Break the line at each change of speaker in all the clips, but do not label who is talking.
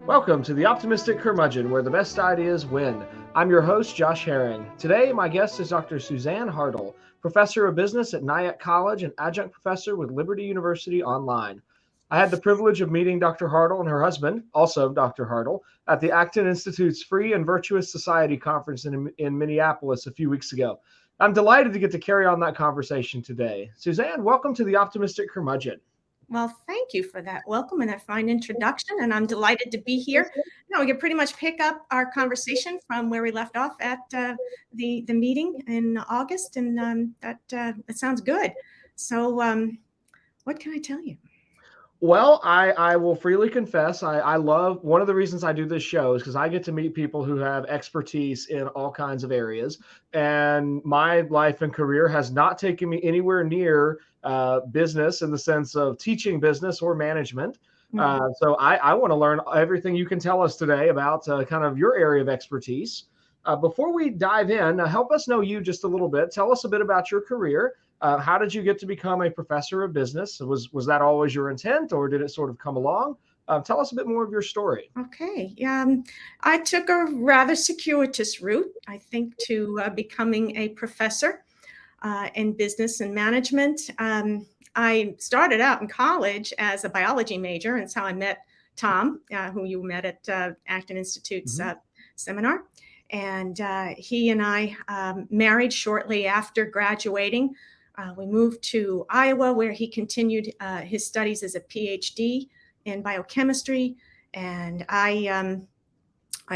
Welcome to the Optimistic Curmudgeon, where the best ideas win. I'm your host, Josh Herring. Today, my guest is Dr. Susanne Hartl, professor of business at Nyack College and adjunct professor with Liberty University Online. I had the privilege of meeting Dr. Hartl and her husband, also Dr. Hartl, at the Acton Institute's Free and Virtuous Society Conference in Minneapolis a few weeks ago. I'm delighted to get to carry on that conversation today. Susanne, welcome to the Optimistic Curmudgeon.
Well, thank you for that welcome and that fine introduction, and I'm delighted to be here. Now we can pretty much pick up our conversation from where we left off at the meeting in August, and that sounds good. So what can I tell you?
Well, I will freely confess, I love, one of the reasons I do this show is because I get to meet people who have expertise in all kinds of areas. And my life and career has not taken me anywhere near business in the sense of teaching business or management. So I want to learn everything you can tell us today about kind of your area of expertise. Before we dive in, help us know you just a little bit. Tell us a bit about your career. How did you get to become a professor of business? Was that always your intent, or did it sort of come along? Tell us a bit more of your story.
Okay. I took a rather circuitous route, I think, to becoming a professor in business and management. I started out in college as a biology major, and that's how I met Tom, who you met at Acton Institute's seminar. And he and I married shortly after graduating. We moved to Iowa, where he continued his studies as a PhD in biochemistry. And I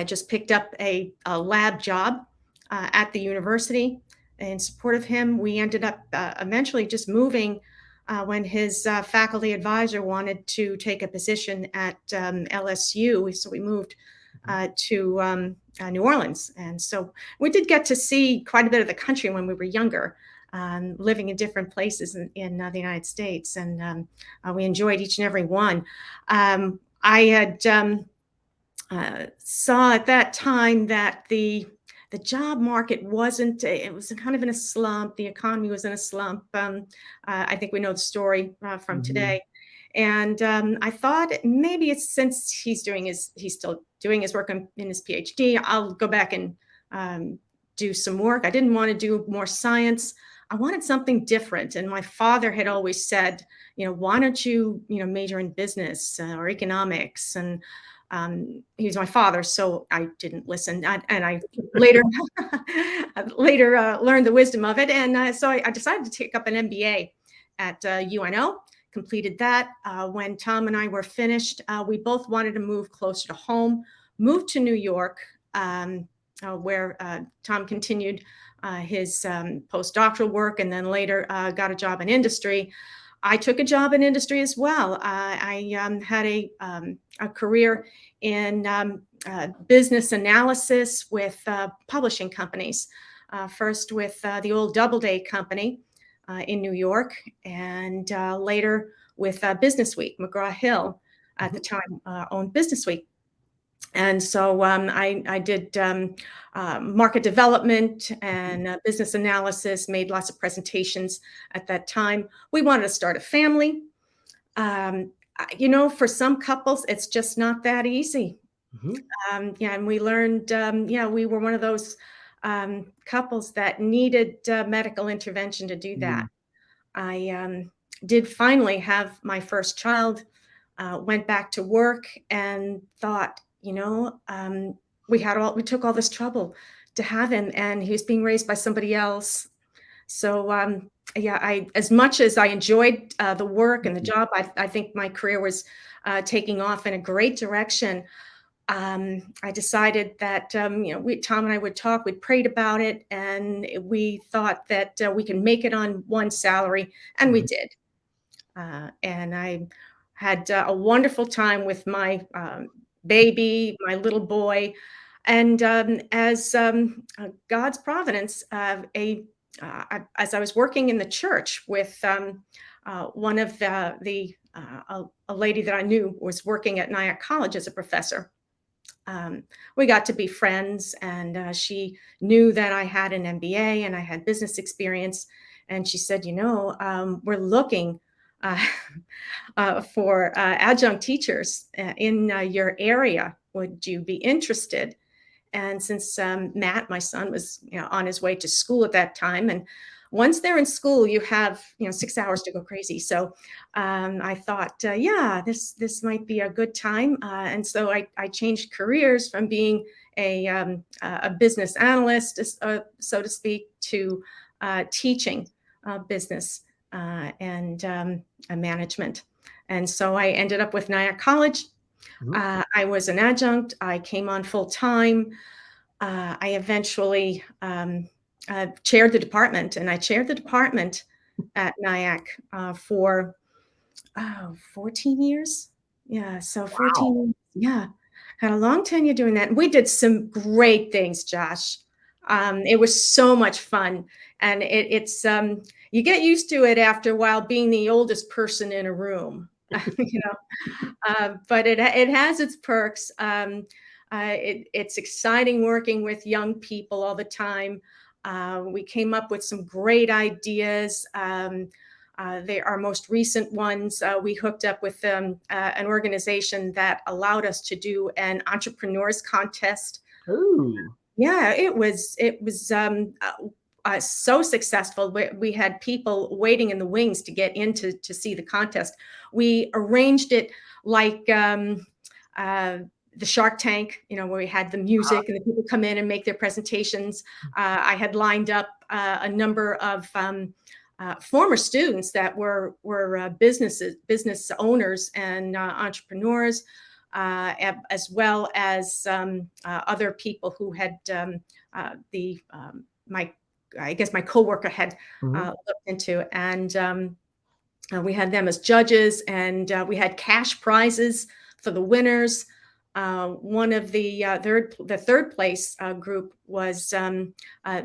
just picked up a lab job at the university. In support of him, we ended up eventually just moving when his faculty advisor wanted to take a position at LSU. So we moved to New Orleans. And so we did get to see quite a bit of the country when we were younger. Living in different places in the United States, and we enjoyed each and every one. I had saw at that time that the job market wasn't, it was kind of in a slump. The economy was in a slump. I think we know the story from today. And I thought maybe it's since he's still doing his work in his PhD, I'll go back and do some work. I didn't want to do more science. I wanted something different. And my father had always said, why don't you, major in business or economics? And he was my father, so I didn't listen. And I later learned the wisdom of it. And so I decided to take up an MBA at UNO, completed that. When Tom and I were finished, we both wanted to move closer to home, moved to New York, where Tom continued his postdoctoral work, and then later got a job in industry. I took a job in industry as well. I had a career in business analysis with publishing companies, first with the old Doubleday company in New York, and later with Business Week. McGraw-Hill at the time owned Business Week. And so I did market development and business analysis, made lots of presentations at that time. We wanted to start a family. For some couples, it's just not that easy. And we learned, we were one of those couples that needed medical intervention to do that. I did finally have my first child, went back to work and thought, we took all this trouble to have him, and he was being raised by somebody else. So, as much as I enjoyed the work and the job, I think my career was taking off in a great direction. I decided that, Tom and I would talk, we prayed about it, and we thought that we can make it on one salary, and we did. And I had a wonderful time with my baby, my little boy, and as God's providence, as I was working in the church with one of a lady that I knew was working at Nyack College as a professor. We got to be friends, and she knew that I had an MBA and I had business experience, and she said, we're looking uh, for adjunct teachers in your area. Would you be interested? And since Matt, my son, was on his way to school at that time, and once they're in school, you have 6 hours to go crazy. So I thought, yeah, this might be a good time. And so I changed careers from being a business analyst, so to speak, to teaching business and management. And so I ended up with Nyack College. I was an adjunct. I came on full time. I eventually chaired the department, and I chaired the department at Nyack for 14 years. Yeah, so 14
Wow.
years. Yeah, had a long tenure doing that. And we did some great things, Josh. It was so much fun. And it's you get used to it after a while, being the oldest person in a room. But it has its perks. It's exciting working with young people all the time. We came up with some great ideas. Our most recent ones, we hooked up with an organization that allowed us to do an entrepreneurs contest.
Ooh.
Yeah, it was so successful. We had people waiting in the wings to get in to see the contest. We arranged it like the Shark Tank, where we had the music and the people come in and make their presentations. I had lined up a number of former students that were business owners and entrepreneurs, as well as other people who had my coworker had looked into, and we had them as judges, and we had cash prizes for the winners. One of the third place group was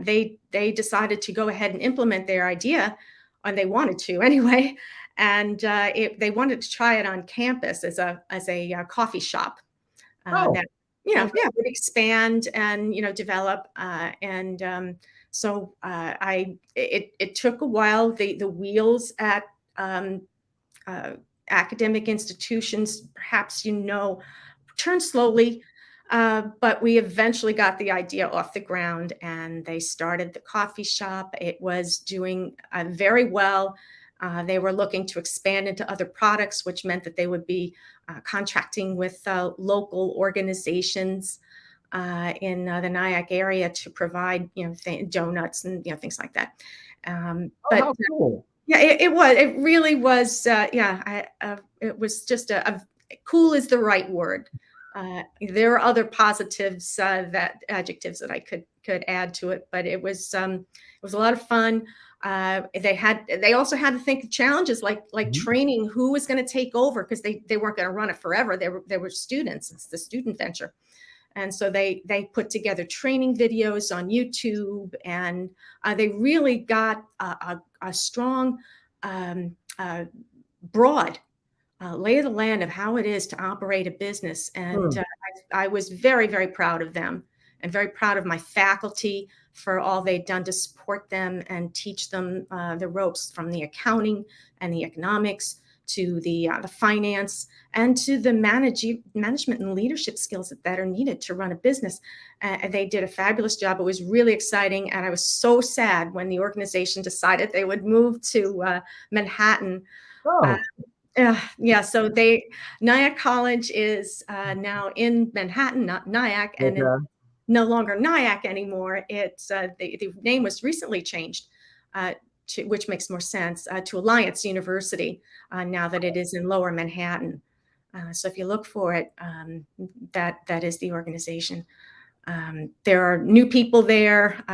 they decided to go ahead and implement their idea, and they wanted to anyway, and they wanted to try it on campus as a coffee shop that would expand and develop, and so it took a while. The wheels at academic institutions, perhaps turn slowly, but we eventually got the idea off the ground, and they started the coffee shop. It was doing very well. They were looking to expand into other products, which meant that they would be contracting with local organizations in the Nyack area to provide, donuts and things like that. But
how cool.
Yeah, it was. It really was. It was just cool is the right word. There are other positives, adjectives that I could add to it, but it was a lot of fun. They also had to think of challenges like training who was going to take over, because they weren't going to run it forever. They were students. It's the student venture. And so they put together training videos on YouTube, and they really got a strong, broad lay of the land of how it is to operate a business. And I was very, very proud of them, and very proud of my faculty for all they'd done to support them and teach them the ropes, from the accounting and the economics to the finance, and to the management and leadership skills that are needed to run a business. They did a fabulous job. It was really exciting. And I was so sad when the organization decided they would move to Manhattan. So Nyack College is now in Manhattan, not Nyack, and it's no longer Nyack anymore. It's the name was recently changed, which makes more sense, to Alliance University, now that it is in Lower Manhattan. So if you look for it, that is the organization. There are new people there.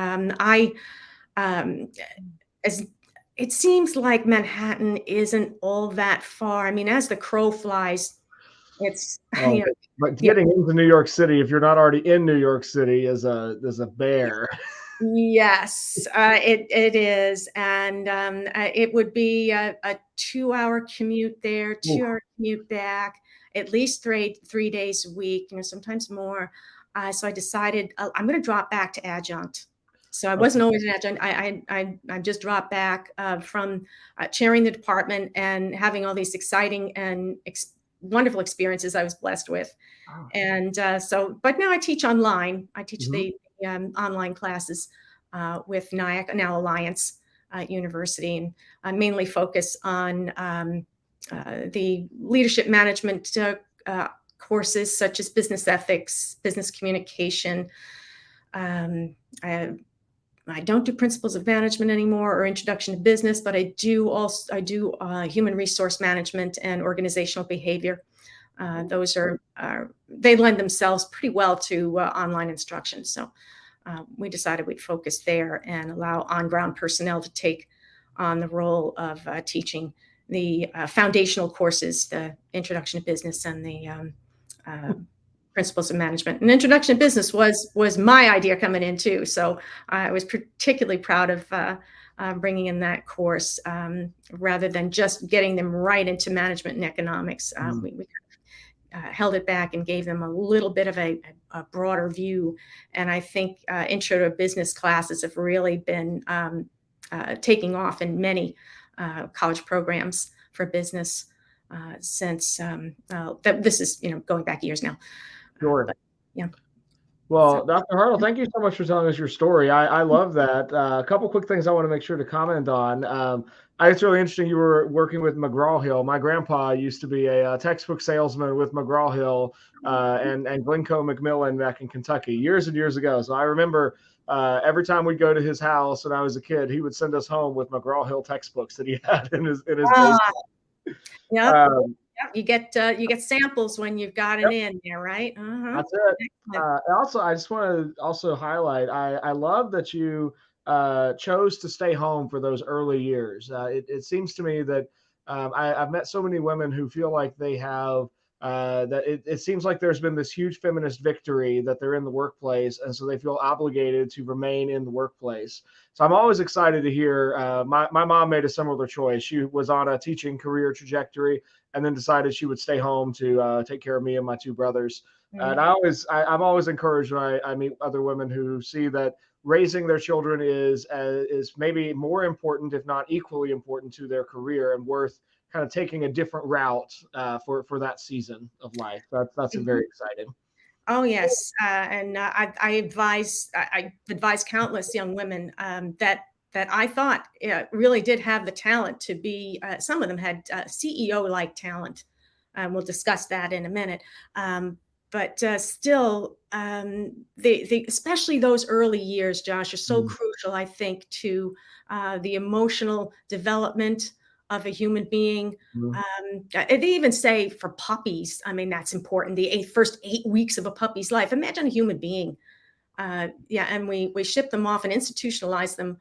It seems like Manhattan isn't all that far. I mean, as the crow flies, it's
but getting into New York City, if you're not already in New York City, is a bear.
Yes, it is, and it would be a 2-hour commute there, 2-hour commute back, at least three days a week, sometimes more. So I decided I'm going to drop back to adjunct. So I wasn't always an adjunct. I just dropped back from chairing the department and having all these exciting and wonderful experiences I was blessed with.
Oh.
And but now I teach online. I teach
Mhm.
the online classes with NIAC, now Alliance University, and I mainly focus on the leadership management courses such as business ethics, business communication. I don't do principles of management anymore or introduction to business, but I do human resource management and organizational behavior. Those they lend themselves pretty well to online instruction. So we decided we'd focus there and allow on-ground personnel to take on the role of teaching the foundational courses, the introduction to business and the principles of management. And introduction to business was my idea coming in too. So I was particularly proud of bringing in that course rather than just getting them right into management and economics. We held it back and gave them a little bit of a broader view. And I think intro to business classes have really been taking off in many college programs for business since that this is, going back years now.
Sure.
Yeah.
Well,
So,
Dr. Hartl, thank you so much for telling us your story. I love that. A couple quick things I want to make sure to comment on. I think it's really interesting you were working with McGraw-Hill. My grandpa used to be a textbook salesman with McGraw-Hill and Glencoe Macmillan back in Kentucky years and years ago. So I remember every time we'd go to his house when I was a kid, he would send us home with McGraw-Hill textbooks that he had in his basement.
yeah.
Um,
You get samples when you've got it in there, right?
That's it. Also, I just want to also highlight, I love that you chose to stay home for those early years. It seems to me that I've met so many women who feel like they have that it seems like there's been this huge feminist victory that they're in the workplace, and so they feel obligated to remain in the workplace. So I'm always excited to hear. My mom made a similar choice. She was on a teaching career trajectory, and then decided she would stay home to take care of me and my two brothers. And I'm always encouraged when I meet other women who see that raising their children is maybe more important, if not equally important, to their career and worth kind of taking a different route for that season of life. That's very exciting.
Oh yes, and I advise countless young women that I thought really did have the talent to be. Some of them had CEO-like talent. We'll discuss that in a minute. But still, especially those early years, Josh, are so crucial, I think, to the emotional development of a human being. They even say for puppies, I mean, that's important. The first 8 weeks of a puppy's life. Imagine a human being. And we ship them off and institutionalize them,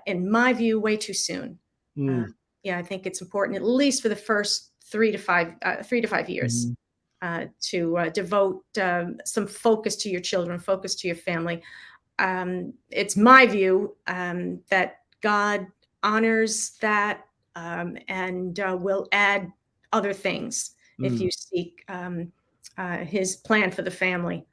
in my view, way too soon. I think it's important, at least for the first 3 to 5 years. To devote some focus to your children, focus to your family. It's my view that God honors that and will add other things if you seek his plan for the family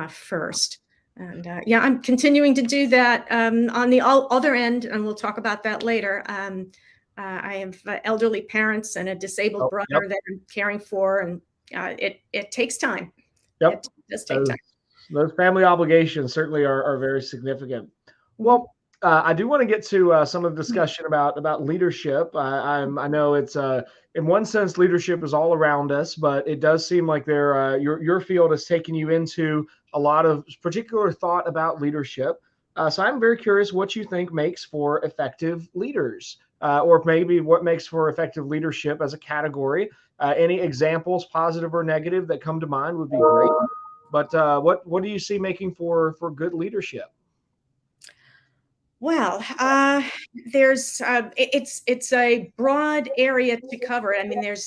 first. And I'm continuing to do that on the other end, and we'll talk about that later. I have elderly parents and a disabled brother that I'm caring for, and it takes time.
Yep.
It does take time.
Those family obligations certainly are very significant. Well, I do want to get to some of the discussion about leadership. I know it's in one sense leadership is all around us, but it does seem like your field has taken you into a lot of particular thought about leadership. So I'm very curious what you think makes for effective leaders, or maybe what makes for effective leadership as a category. Any examples, positive or negative, that come to mind would be great. But what do you see making for good leadership?
Well, it's a broad area to cover. I mean, there's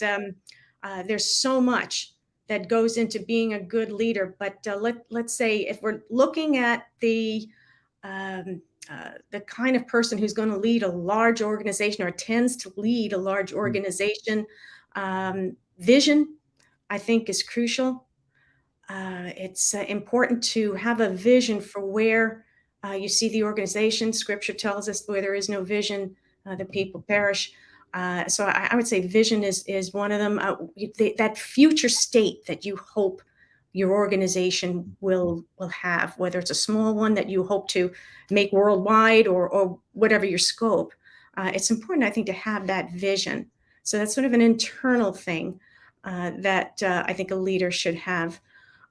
so much that goes into being a good leader. But let's say if we're looking at the kind of person who's going to lead a large organization or tends to lead a large organization, vision, I think, is crucial. It's important to have a vision for where You see the organization. Scripture tells us where there is no vision, the people perish. So I would say vision is one of them. That future state that you hope your organization will have, whether it's a small one that you hope to make worldwide or whatever your scope. It's important, I think, to have that vision. So that's sort of an internal thing that I think a leader should have.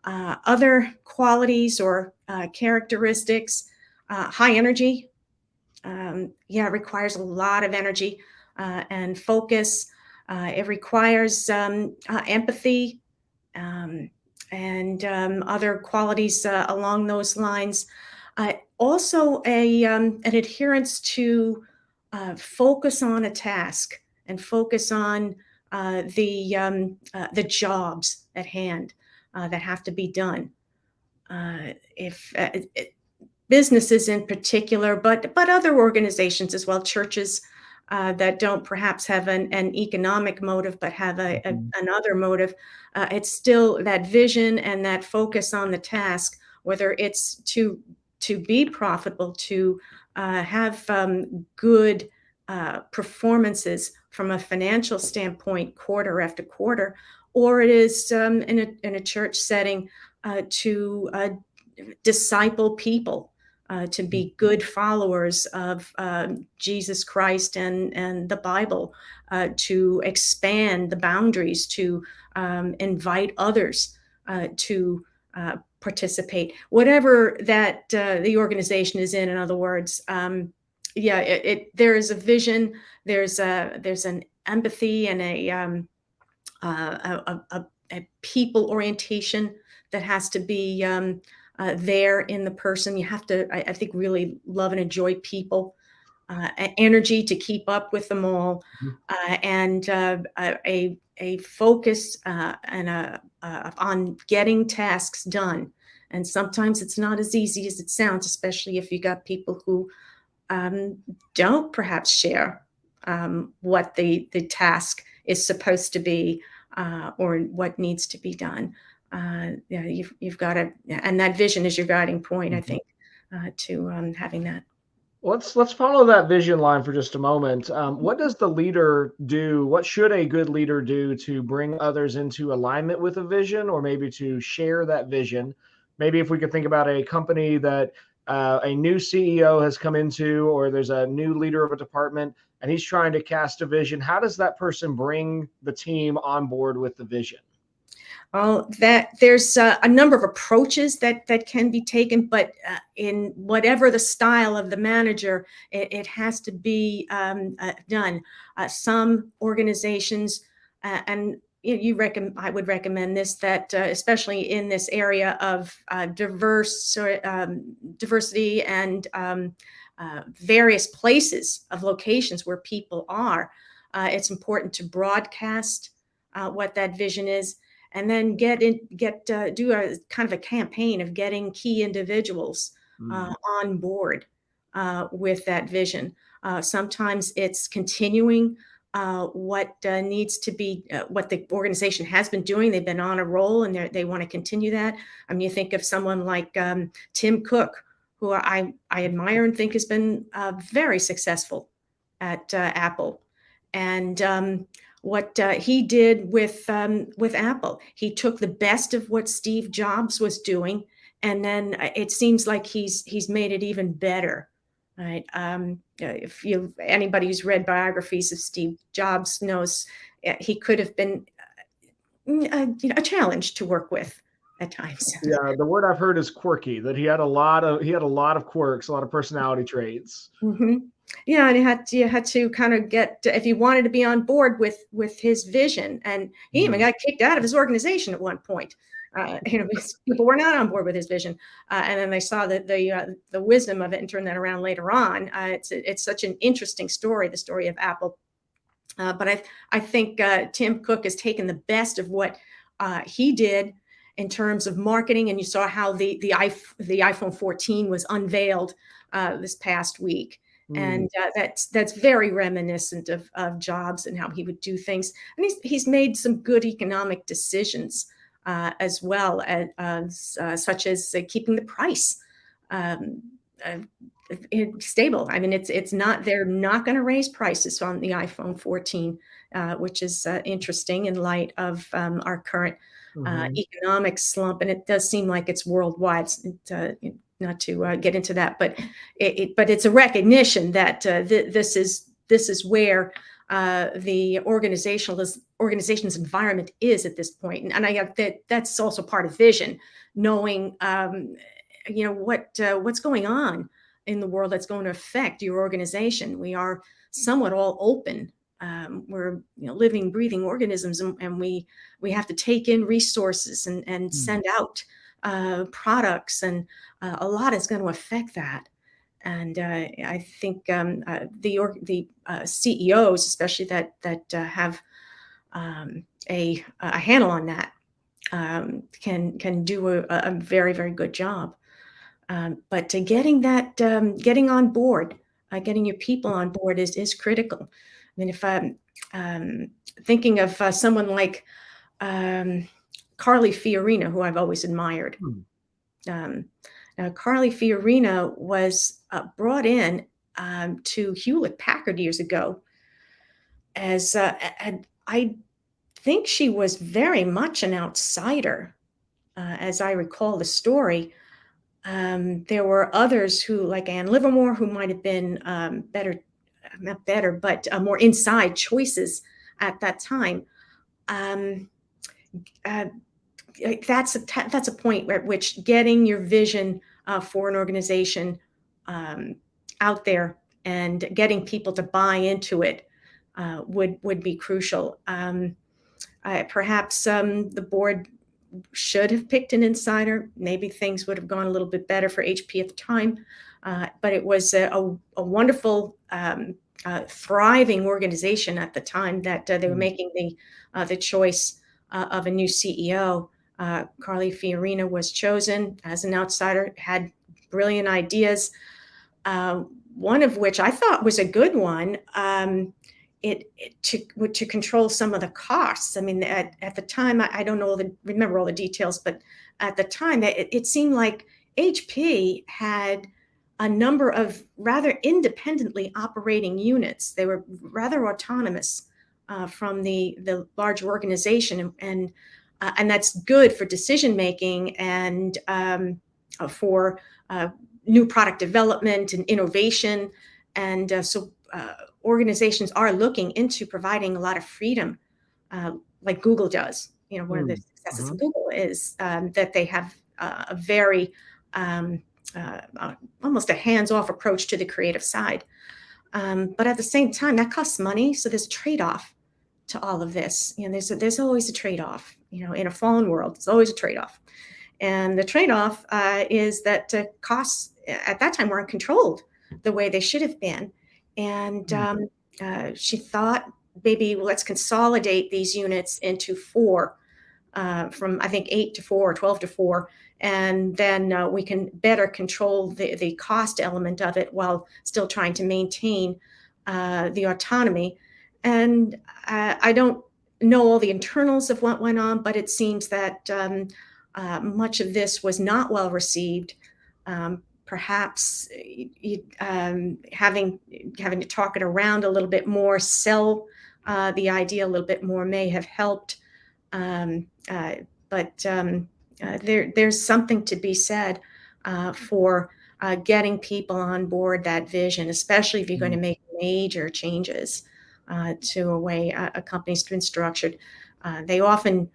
Other qualities or characteristics, high energy. It requires a lot of energy and focus. It requires empathy and other qualities along those lines. Also, an adherence to focus on a task and focus on the jobs at hand that have to be done. If businesses in particular, but other organizations as well, churches that don't perhaps have an economic motive, but have another motive. It's still that vision and that focus on the task, whether it's to be profitable, to have good performances from a financial standpoint, quarter after quarter, or it is in a church setting to disciple people. To be good followers of Jesus Christ and the Bible, to expand the boundaries, to invite others to participate, whatever that the organization is in other words. There is a vision, there's an empathy and a people orientation that has to be there in the person. You have to, I think, really love and enjoy people, energy to keep up with them all, and a focus and on getting tasks done. And sometimes it's not as easy as it sounds, especially if you got people who don't perhaps share what the task is supposed to be or what needs to be done. You've got to, and that vision is your guiding point, I think, to having that.
Let's follow that vision line for just a moment. What does the leader do? What should a good leader do to bring others into alignment with a vision, or maybe to share that vision? Maybe if we could think about a company that a new CEO has come into, or there's a new leader of a department and he's trying to cast a vision. How does that person bring the team on board with the vision?
Well, that there's a number of approaches that can be taken, but in whatever the style of the manager, it has to be done. Some organizations, and I would recommend this, that especially in this area of diversity and various places of locations where people are, it's important to broadcast what that vision is. And then do a kind of a campaign of getting key individuals on board with that vision. Sometimes it's continuing what needs to be, what the organization has been doing. They've been on a roll and they want to continue that. I mean, you think of someone like Tim Cook, who I admire and think has been very successful at Apple. And what he did with Apple, he took the best of what Steve Jobs was doing, and then it seems like he's made it even better. Right? If anybody who's read biographies of Steve Jobs knows he could have been a challenge to work with at times.
Yeah, the word I've heard is quirky. That he had a lot of quirks, a lot of personality traits.
Mm-hmm. Yeah, and you had to kind of get, if you wanted to be on board with his vision, and he even got kicked out of his organization at one point. People were not on board with his vision, and then they saw the wisdom of it and turned that around later on. It's such an interesting story, the story of Apple. But I think Tim Cook has taken the best of what he did in terms of marketing, and you saw how the iPhone 14 was unveiled this past week. And that's very reminiscent of Jobs and how he would do things. And he's made some good economic decisions as well, as such as keeping the price uh, stable. I mean, it's not, they're not going to raise prices on the iPhone 14, which is interesting in light of our current economic slump, and it does seem like it's worldwide. Not to get into that, but but it's a recognition that this is where the organization's environment is at this point, and I have that's also part of vision, knowing what's going on in the world that's going to affect your organization. We are somewhat all open. We're living, breathing organisms, and we have to take in resources and send out products, and a lot is going to affect that. And I think the CEOs, especially that have a handle on that, can do a very, very good job. But getting getting on board, getting your people on board is critical. I mean, if I'm thinking of someone like Carly Fiorina, who I've always admired. Carly Fiorina was brought in to Hewlett-Packard years ago as, and I think she was very much an outsider, as I recall the story. There were others who, like Ann Livermore, who might have been not better, but more inside choices at that time. That's a point at which getting your vision for an organization out there and getting people to buy into it would be crucial. Perhaps the board should have picked an insider. Maybe things would have gone a little bit better for HP at the time. But it was a wonderful, thriving organization at the time that they were making the choice of a new CEO. Carly Fiorina was chosen as an outsider, had brilliant ideas, one of which I thought was a good one. To control some of the costs. I mean, at the time, I don't remember all the details, but at the time, it seemed like HP had a number of rather independently operating units. They were rather autonomous from the large organization, and that's good for decision making and for new product development and innovation, and so. Organizations are looking into providing a lot of freedom, like Google does. One of the successes of Google is that they have a very almost a hands-off approach to the creative side. But at the same time, that costs money, so there's a trade-off to all of this. There's always a trade-off. In a fallen world, there's always a trade-off, and the trade-off is that costs at that time weren't controlled the way they should have been. And she thought, maybe let's consolidate these units into 4, from I think 8 to 4 or 12 to 4, and then we can better control the cost element of it while still trying to maintain the autonomy. And I don't know all the internals of what went on, but it seems that much of this was not well received. Perhaps having to talk it around a little bit more, sell the idea a little bit more may have helped. But there's something to be said for getting people on board that vision, especially if you're going to make major changes to a way a company's been structured. We're often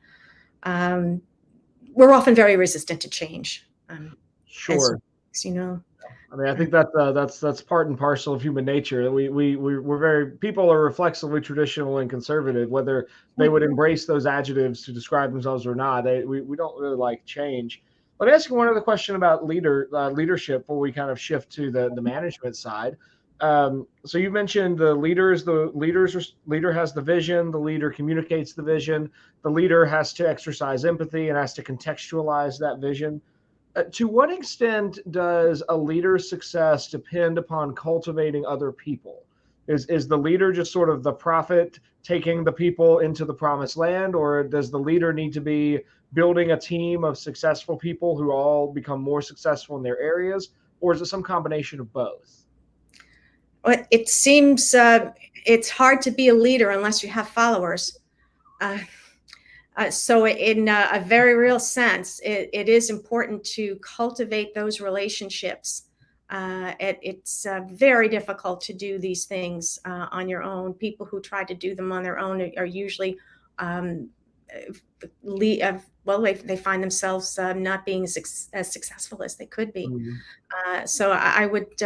very resistant to change.
Sure. I mean, I think that's part and parcel of human nature. People are reflexively traditional and conservative, whether they would embrace those adjectives to describe themselves or not. We don't really like change. Let me ask you one other question about leadership before we kind of shift to the management side. So you mentioned the leader has the vision, the leader communicates the vision, the leader has to exercise empathy and has to contextualize that vision. To what extent does a leader's success depend upon cultivating other people? Is the leader just sort of the prophet taking the people into the promised land, or does the leader need to be building a team of successful people who all become more successful in their areas? or is it some combination of both?
Well, it seems it's hard to be a leader unless you have followers. Uh, so in a very real sense, it is important to cultivate those relationships. It's very difficult to do these things on your own. People who try to do them on their own are usually, um, well, they find themselves not being as successful as they could be. So I would,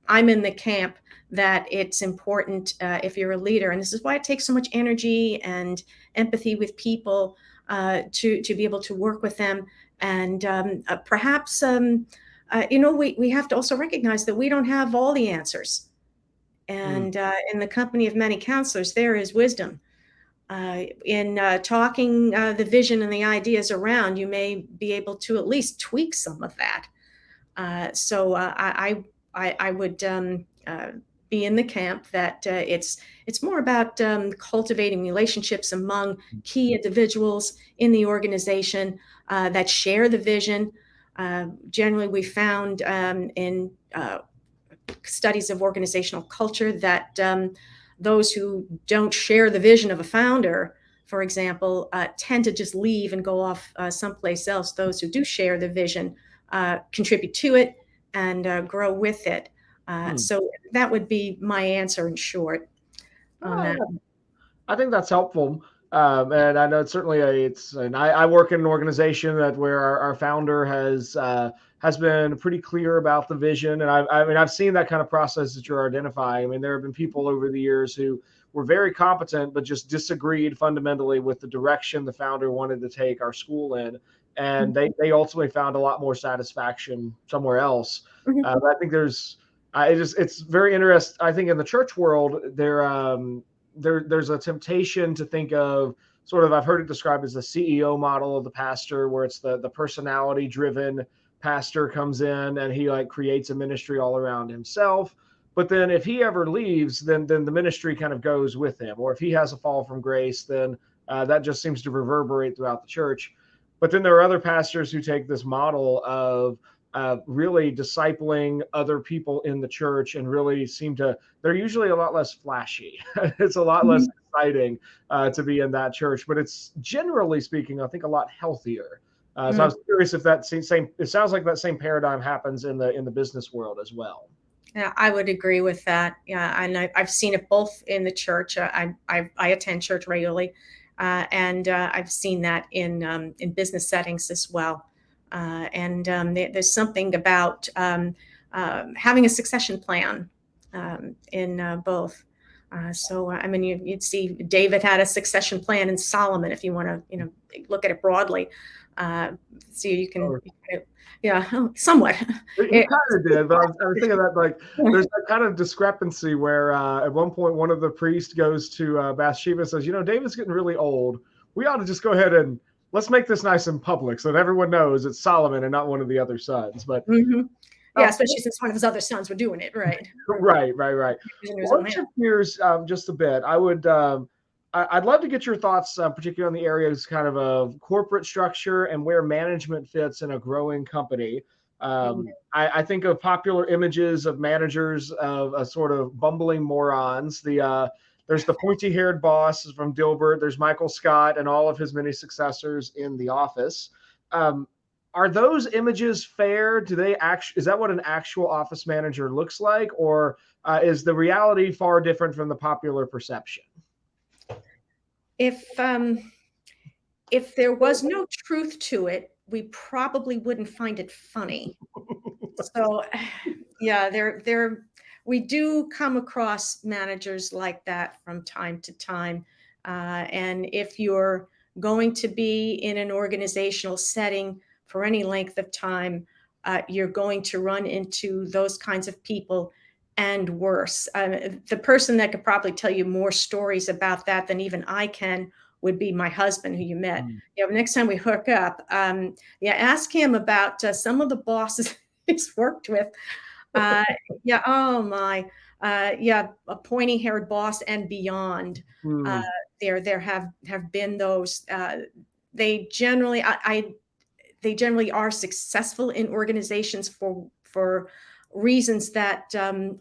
I'm in the camp that it's important if you're a leader, and this is why it takes so much energy and empathy with people to be able to work with them. And perhaps, we have to also recognize that we don't have all the answers. And in the company of many counselors, there is wisdom. In talking the vision and the ideas around, you may be able to at least tweak some of that. So I would be in the camp that it's more about cultivating relationships among key individuals in the organization that share the vision. Generally, we found in studies of organizational culture that those who don't share the vision of a founder, for example, tend to just leave and go off someplace else. Those who do share the vision contribute to it and grow with it. So that would be my answer in short on that.
I think that's helpful. And I know it's certainly and I work in an organization where our founder has been pretty clear about the vision. And I've seen that kind of process that you're identifying. I mean, there have been people over the years who were very competent, but just disagreed fundamentally with the direction the founder wanted to take our school in. And they ultimately found a lot more satisfaction somewhere else. But I think it's very interesting. I think in the church world, there's a temptation to think of sort of, I've heard it described as the CEO model of the pastor, where it's the personality driven pastor comes in and he like creates a ministry all around himself. But then if he ever leaves, then the ministry kind of goes with him. Or if he has a fall from grace, then that just seems to reverberate throughout the church. But then there are other pastors who take this model of really discipling other people in the church and really they're usually a lot less flashy. It's a lot less exciting to be in that church, but it's generally speaking, I think, a lot healthier. So I was curious if it sounds like that same paradigm happens in the business world as well.
Yeah, I would agree with that. Yeah, and I've seen it both in the church. I attend church regularly, and I've seen that in business settings as well. And there's something about having a succession plan in both. So I mean, you'd see David had a succession plan in Solomon, if you want to, look at it broadly. So you can, yeah, somewhat.
He kind of did, but I was thinking that like there's that kind of discrepancy where at one point one of the priests goes to Bathsheba and says, David's getting really old. We ought to just go ahead and let's make this nice and public so that everyone knows it's Solomon and not one of the other sons. But
yeah, especially since one of his other sons were doing it, right?
Right. Well, let's shift gears just a bit. I'd love to get your thoughts, particularly on the areas kind of corporate structure and where management fits in a growing company. I think of popular images of managers of a sort of bumbling morons. There's the pointy-haired boss from Dilbert. There's Michael Scott and all of his many successors in The Office. Are those images fair? Is that what an actual office manager looks like, or is the reality far different from the popular perception?
If there was no truth to it, we probably wouldn't find it funny. So, yeah, we do come across managers like that from time to time. And if you're going to be in an organizational setting for any length of time, you're going to run into those kinds of people and worse. The person that could probably tell you more stories about that than even I can would be my husband, who you met. Next time we hook up, ask him about some of the bosses he's worked with. A pointy-haired boss and beyond. There have been those. They generally are successful in organizations for for reasons that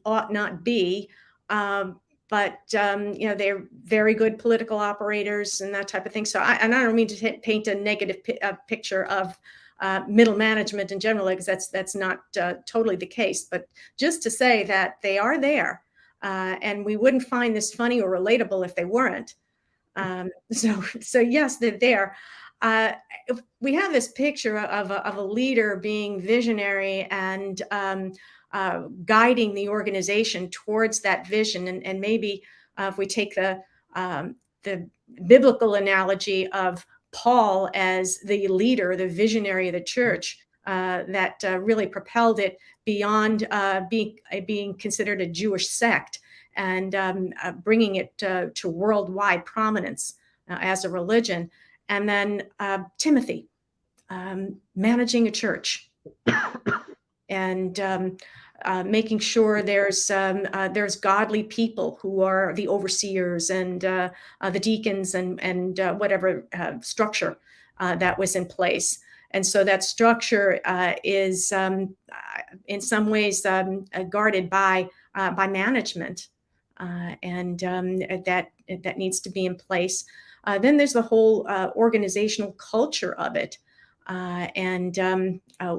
ought not be. But they're very good political operators and that type of thing. So I don't mean to paint a negative picture of middle management in general, because that's not totally the case. But just to say that they are there, and we wouldn't find this funny or relatable if they weren't. So yes, they're there. We have this picture of a leader being visionary and guiding the organization towards that vision. And maybe if we take the biblical analogy of Paul as the leader, the visionary of the church, that really propelled it beyond being considered a Jewish sect, and bringing it to worldwide prominence as a religion. And then Timothy, managing a church and making sure there's godly people who are the overseers and the deacons and whatever structure that was in place. And so that structure is in some ways guarded by management, and that needs to be in place. Then there's the whole organizational culture of it, and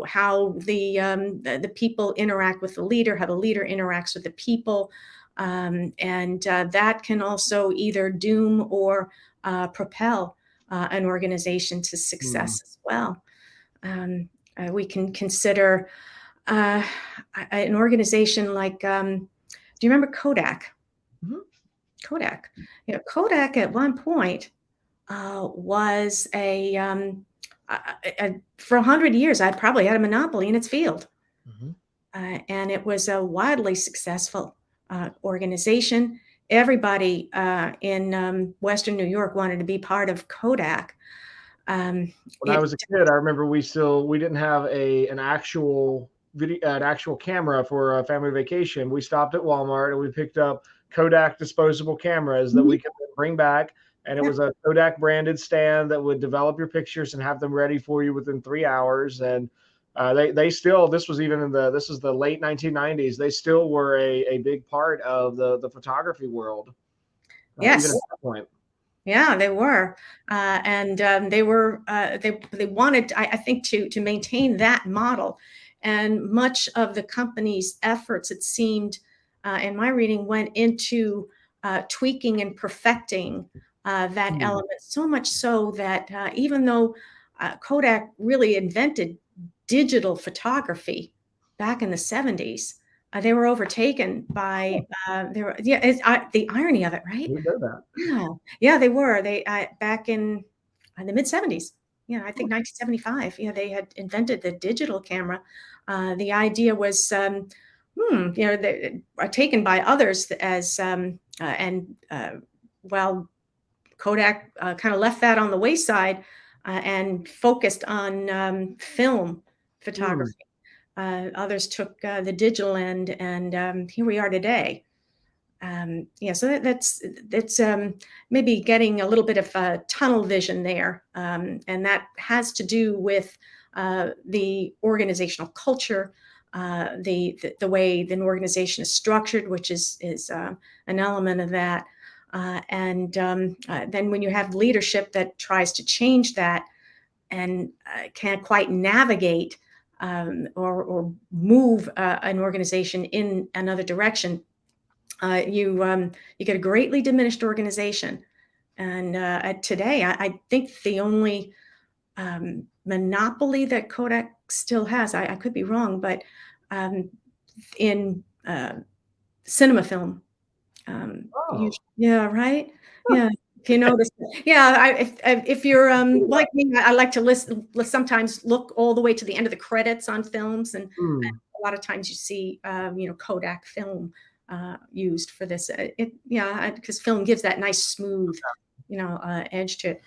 how the people interact with the leader, how the leader interacts with the people, and that can also either doom or propel an organization to success as well. We can consider an organization like, do you remember Kodak?
Mm-hmm.
Kodak. Kodak at one point was for 100 years, I'd probably had a monopoly in its field. Mm-hmm. And it was a wildly successful organization. Everybody in Western New York wanted to be part of Kodak.
When I was a kid, I remember we didn't have an actual camera for a family vacation. We stopped at Walmart and we picked up Kodak disposable cameras that we could bring back. And it was a Kodak branded stand that would develop your pictures and have them ready for you within 3 hours. And they still, this is the late 1990s. They still were a big part of the photography world.
Yes.
Even at that point.
Yeah, they were, and they wanted, I think, to maintain that model, and much of the company's efforts, it seemed, in my reading, went into tweaking and perfecting that element. So much so that even though Kodak really invented digital photography back in the 70s. They were overtaken by the irony of it, right?
We know that.
Yeah, they were. They back in the mid 70s. Yeah, I think 1975. Yeah, they had invented the digital camera. The idea was, they are taken by others as while Kodak kind of left that on the wayside and focused on film photography. Others took the digital end, and here we are today. So that's maybe getting a little bit of tunnel vision there, and that has to do with the organizational culture, the way an organization is structured, which is an element of that. And then when you have leadership that tries to change that and can't quite navigate or move an organization in another direction, you get a greatly diminished organization. And today, I think the only monopoly that Kodak still has, I could be wrong, but in cinema film. Yeah, right? Yeah. If you notice, if you're like me, I like to sometimes look all the way to the end of the credits on films, and a lot of times you see, Kodak film used for this. Because film gives that nice smooth, edge to it.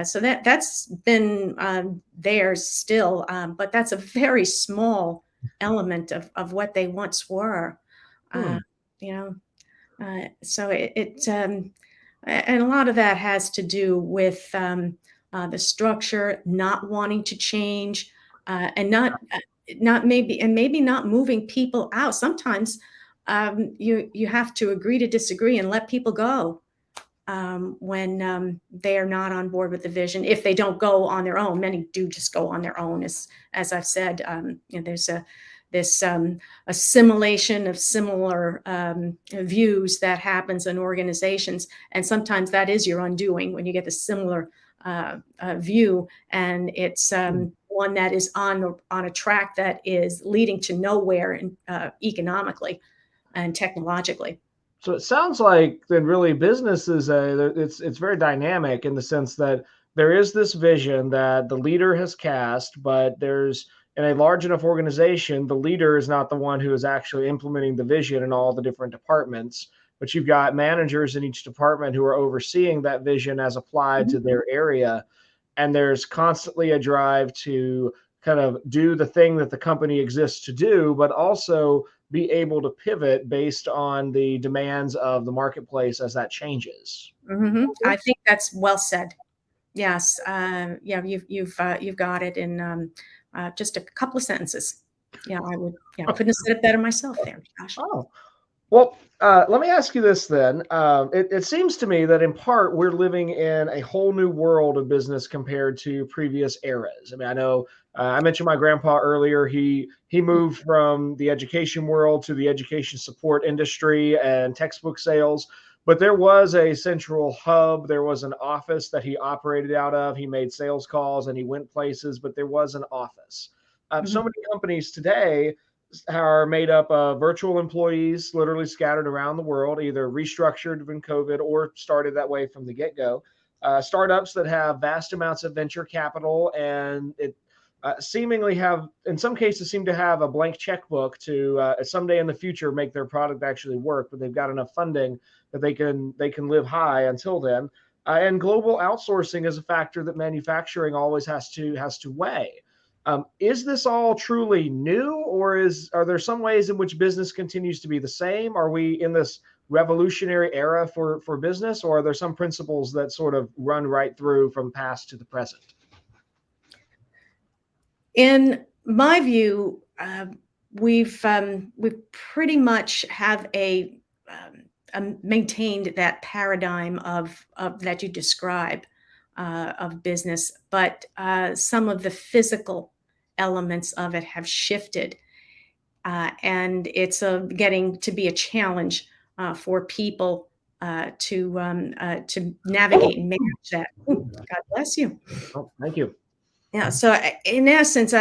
So that's been theirs still, but that's a very small element of what they once were. So it and a lot of that has to do with the structure, not wanting to change, and not maybe not moving people out. Sometimes you have to agree to disagree and let people go when they are not on board with the vision. If they don't go on their own, many do just go on their own. As I've said, there's this assimilation of similar views that happens in organizations, and sometimes that is your undoing when you get the similar view, and it's one that is on a track that is leading to nowhere economically and technologically.
So it sounds like then really business is it's very dynamic in the sense that there is this vision that the leader has cast, but there's in a large enough organization, the leader is not the one who is actually implementing the vision in all the different departments, but you've got managers in each department who are overseeing that vision as applied to their area. And there's constantly a drive to kind of do the thing that the company exists to do, but also be able to pivot based on the demands of the marketplace as that changes.
I think that's well said. Yes, yeah, you've got it in just a couple of sentences. Yeah, couldn't have said it better myself there, Josh.
Oh, well, let me ask you this then. It seems to me that in part we're living in a whole new world of business compared to previous eras. I mean, I know I mentioned my grandpa earlier. He moved from the education world to the education support industry and textbook sales. But there was a central hub. There was an office that he operated out of. He made sales calls and he went places, but there was an office. So many companies today are made up of virtual employees literally scattered around the world, either restructured during COVID or started that way from the get-go. Startups that have vast amounts of venture capital and it seemingly have, in some cases, seem to have a blank checkbook to someday in the future make their product actually work, but they've got enough funding that they can live high until then. And global outsourcing is a factor that manufacturing always has to weigh. Is this all truly new, or are there some ways in which business continues to be the same? Are we in this revolutionary era for business, or are there some principles that sort of run right through from past to the present?
In my view, we've pretty much have maintained that paradigm of that you describe of business, but some of the physical elements of it have shifted, and it's getting to be a challenge for people to navigate and manage that. Ooh, God bless you.
Oh, thank you.
Yeah. So in essence,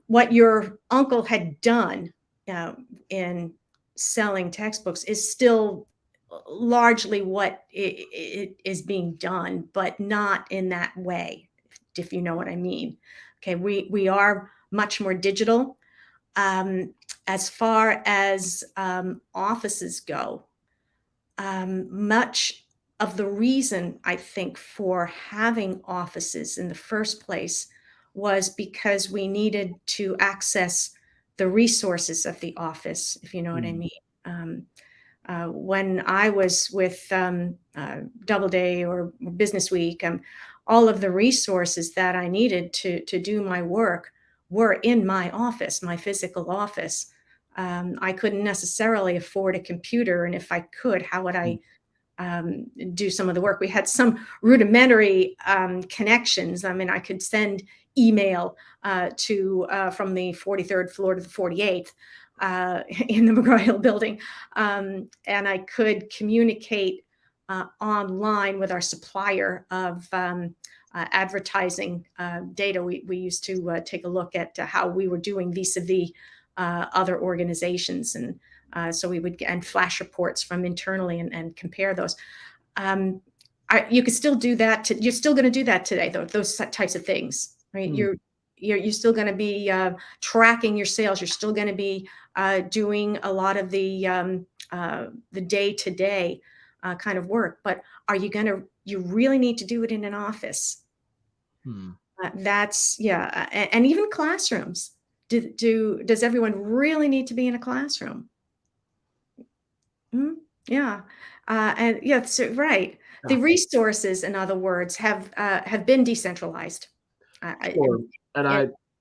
what your uncle had done in selling textbooks is still largely what it is being done, but not in that way, if you know what I mean. Okay, we are much more digital. As far as offices go, much of the reason I think for having offices in the first place was because we needed to access the resources of the office, if you know what I mean. When I was with Doubleday or Business Week, all of the resources that I needed to do my work were in my office, my physical office. I couldn't necessarily afford a computer, and if I could, how would I do some of the work? We had some rudimentary connections. I mean, I could send email from the 43rd floor to the 48th in the McGraw-Hill building, and I could communicate online with our supplier of advertising data. We used to take a look at how we were doing vis-a-vis other organizations, and so we would get flash reports from internally and compare those. You could still do that. You're still going to do that today, though. Those types of things, right? You're still going to be tracking your sales. You're still going to be doing a lot of the day-to-day kind of work. But you really need to do it in an office. And even classrooms. Does everyone really need to be in a classroom? Yeah. And yeah, so, right. The resources, in other words, have been decentralized.
Sure.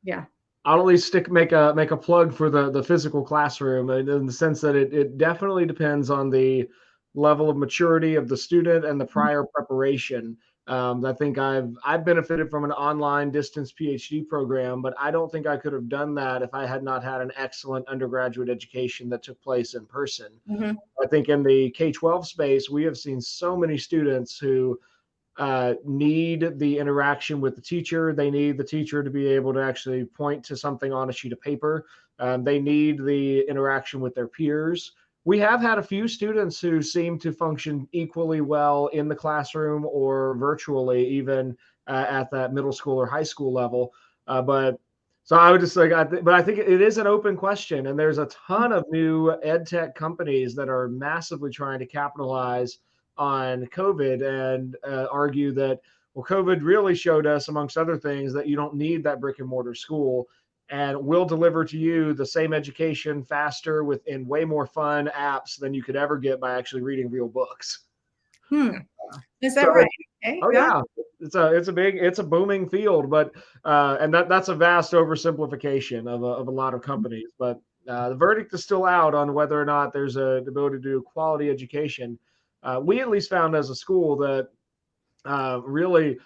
Yeah. I'll at least make a plug for the physical classroom, in the sense that it definitely depends on the level of maturity of the student and the prior preparation. I think I've benefited from an online distance PhD program, but I don't think I could have done that if I had not had an excellent undergraduate education that took place in person.
Mhm.
I think in the K-12 space, we have seen so many students who need the interaction with the teacher. They need the teacher to be able to actually point to something on a sheet of paper. They need the interaction with their peers. We have had a few students who seem to function equally well in the classroom or virtually, even at that middle school or high school level. But so I would just like, but I think it is an open question, and there's a ton of new ed tech companies that are massively trying to capitalize on COVID and argue that, well, COVID really showed us, amongst other things, that you don't need that brick and mortar school, and we'll deliver to you the same education faster within way more fun apps than you could ever get by actually reading real books.
Is
So,
that right? Okay.
oh
Yeah.
yeah, it's a booming field, but and that's a vast oversimplification of a lot of companies. But the verdict is still out on whether or not there's the ability to do quality education. We at least found as a school that really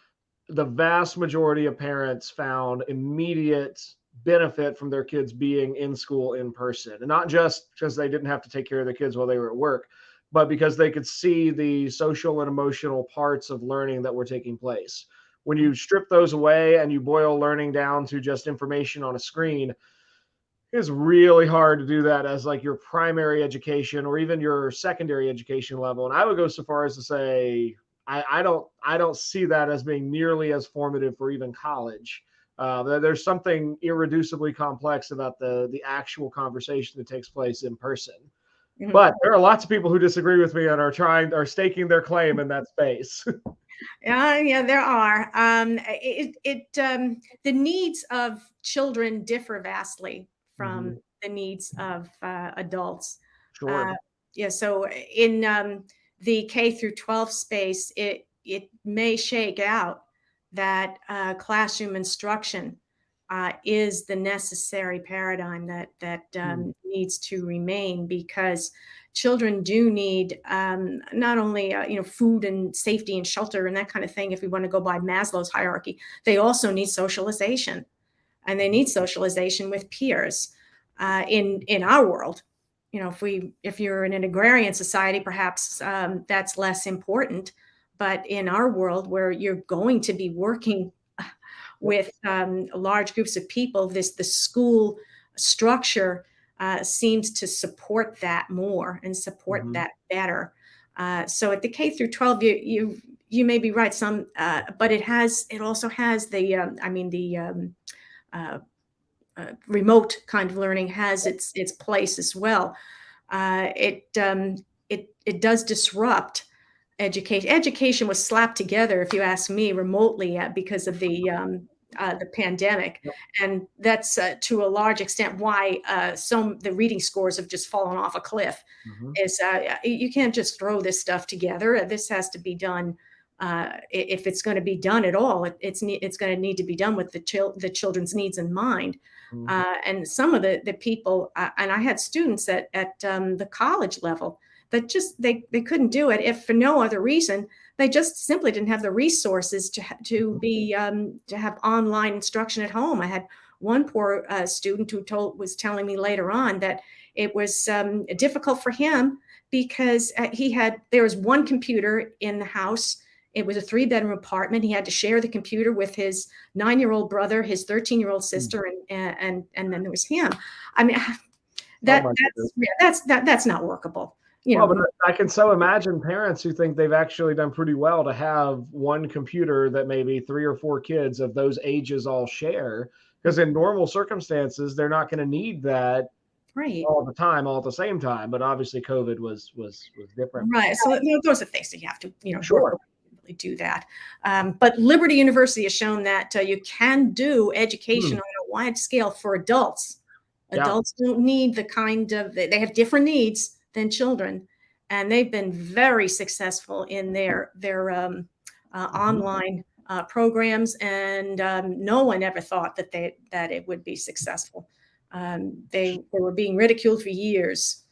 the vast majority of parents found immediate benefit from their kids being in school in person, and not just because they didn't have to take care of their kids while they were at work, but because they could see the social and emotional parts of learning that were taking place. When you strip those away and you boil learning down to just information on a screen, it's really hard to do that as like your primary education or even your secondary education level. And I would go so far as to say I don't see that as being nearly as formative for even college. There's something irreducibly complex about the actual conversation that takes place in person.
Mhm.
But there are lots of people who disagree with me and are staking their claim in that space.
Yeah, there are. The needs of children differ vastly from
Mhm.
the needs of adults.
Sure.
Uh, yeah, so in the K through 12 space, it may shake out that classroom instruction is the necessary paradigm that needs to remain, because children do need not only food and safety and shelter and that kind of thing. If we want to go by Maslow's hierarchy, they also need socialization, and they need socialization with peers. In our world, if you're in an agrarian society, perhaps that's less important. But in our world, where you're going to be working with large groups of people, the school structure seems to support that more and support
Mhm.
that better. So at the K through 12, you may be right, but it also has the uh, remote kind of learning has its place as well. It does disrupt education. Education was slapped together, if you ask me, remotely because of the pandemic, and that's to a large extent why the reading scores have just fallen off a cliff.
Mhm.
Is You can't just throw this stuff together. This has to be done. If it's going to be done at all, it's going to need to be done with the children's needs in mind.
Mhm.
And some of the people, and I had students at the college level that just they couldn't do it, if for no other reason. They just simply didn't have the resources to have online instruction at home. I had one poor student who was telling me later on that it was difficult for him because there was one computer in the house. It was a 3-bedroom apartment. He had to share the computer with his 9-year-old brother, his 13-year-old sister, and then there was him. I mean,
Oh my goodness.
that's not workable.
Well, but I can so imagine parents who think they've actually done pretty well to have one computer that maybe 3 or 4 kids of those ages all share, because in normal circumstances, they're not going to need that
Right.
all the time, all at the same time. But obviously, COVID was different.
Right. So those are things that you have to, work
Sure.
to really do that. But Liberty University has shown that you can do education
Hmm.
on a wide scale for adults.
Yeah.
Adults don't need they have different needs than children, and they've been very successful in their
Mhm.
online programs, and no one ever thought that it would be successful. They were being ridiculed for years.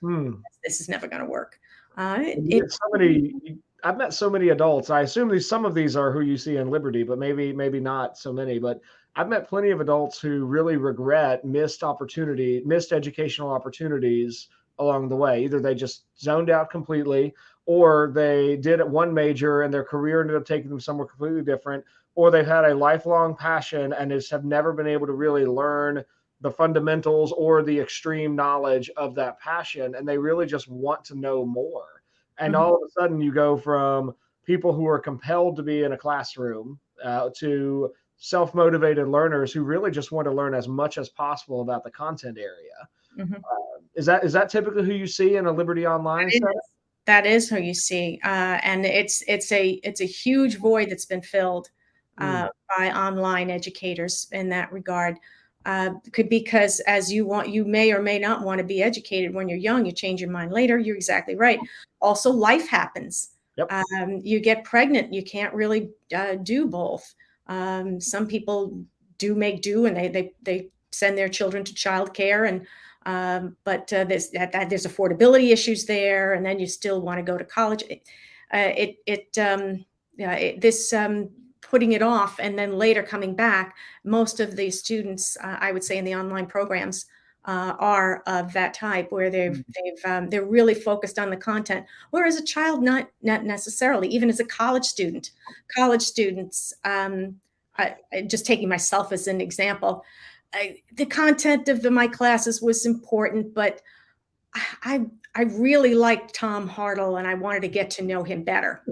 This is never going to work.
I've met so many adults. I assume some of these are who you see in Liberty, but maybe not so many. But I've met plenty of adults who really regret missed educational opportunities along the way. Either they just zoned out completely, or they did one major and their career ended up taking them somewhere completely different, or they've had a lifelong passion and just have never been able to really learn the fundamentals or the extreme knowledge of that passion, and they really just want to know more. And all of a sudden you go from people who are compelled to be in a classroom to self-motivated learners who really just want to learn as much as possible about the content area. Is that typically who you see in a Liberty Online setting?
That is who you see, and it's a huge void that's been filled by online educators in that regard. Because you may or may not want to be educated when you're young. You change your mind later. You're exactly right. Also, life happens.
Yep.
You get pregnant. You can't really do both. Some people do make do, and they send their children to childcare, but there's affordability issues there, and then you still want to go to college. Putting it off and then later coming back, most of the students, I would say, in the online programs are of that type, where they're really focused on the content. Whereas a child, not necessarily. Even as a college students, just taking myself as an example, the content of my classes was important, but I really liked Tom Hartl, and I wanted to get to know him better.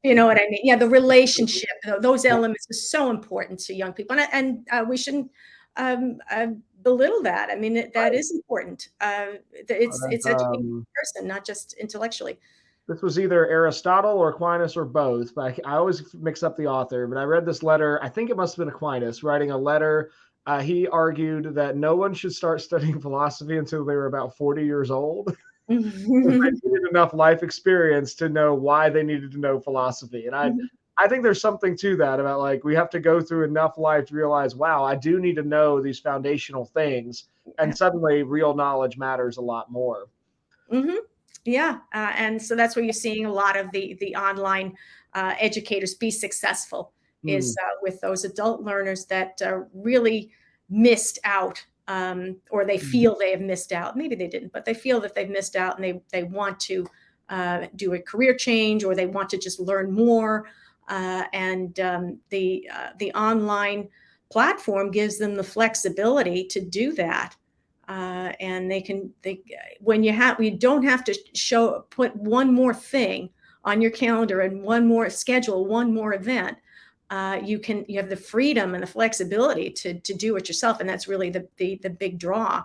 You know what I mean? Yeah, the relationship, those elements are so important to young people, and we shouldn't belittle that. I mean, that is important. It's educating a person, not just intellectually.
This was either Aristotle or Aquinas or both, but I always mix up the author. But I read this letter. I think it must have been Aquinas writing a letter. He argued that no one should start studying philosophy until they were about 40 years old. They needed enough life experience to know why they needed to know philosophy. And I think there's something to that about, like, we have to go through enough life to realize, wow, I do need to know these foundational things. And suddenly real knowledge matters a lot more.
Yeah. And so that's where you're seeing a lot of the online educators be successful is with those adult learners that really missed out. Or they feel they have missed out. Maybe they didn't, but they feel that they've missed out, and they want to do a career change, or they want to just learn more. And the online platform gives them the flexibility to do that. And you don't have to put one more thing on your calendar and schedule one more event. You have the freedom and the flexibility to do it yourself, and that's really the big draw.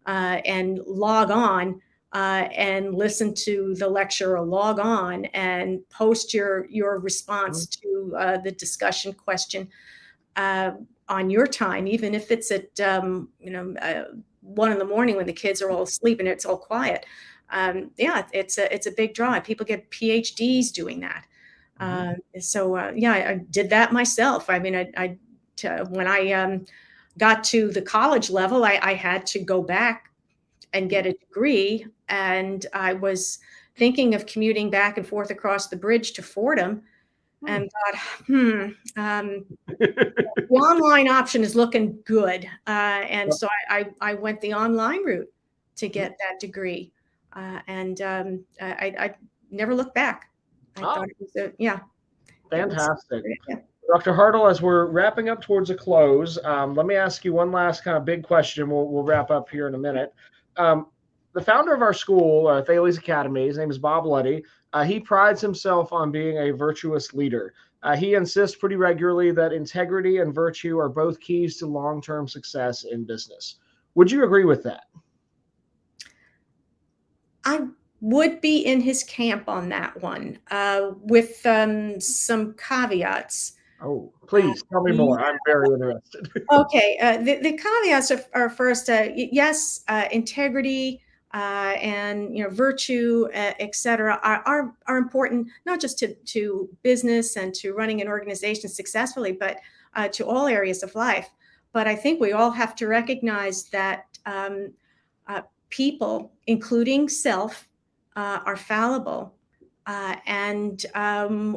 And log on and listen to the lecture, or log on and post your response to the discussion question on your time, even if it's at 1 in the morning when the kids are all asleep and it's all quiet. It's a big draw. People get PhDs doing that. I did that myself. I mean, when I got to the college level, I had to go back and get a degree, and I was thinking of commuting back and forth across the bridge to Fordham, and thought, the online option is looking good, and so I went the online route to get that degree, and I never looked back. I thought it was
fantastic. Dr. Hartl, as we're wrapping up towards a close, let me ask you one last kind of big question. We'll wrap up here in a minute. The founder of our school, Thales Academy, his name is Bob Luddy. He prides himself on being a virtuous leader. He insists pretty regularly that integrity and virtue are both keys to long-term success in business. Would you agree with that?
I would be in his camp on that one, with some caveats.
Oh, please tell me more. I'm very interested.
Okay. The caveats are first, yes, integrity and virtue, etc., are important not just to business and to running an organization successfully, but to all areas of life. But I think we all have to recognize that people, including self, are fallible. And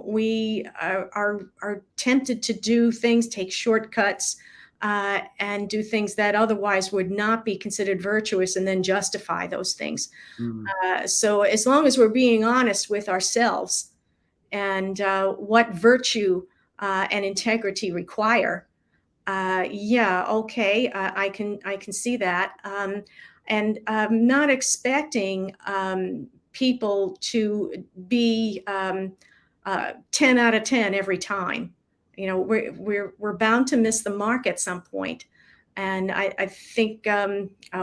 we are tempted to do things, take shortcuts, and do things that otherwise would not be considered virtuous, and then justify those things. So as long as we're being honest with ourselves and what virtue and integrity require, okay, I can see that, and not expecting people to be 10 out of 10 every time. We're bound to miss the mark at some point. And I think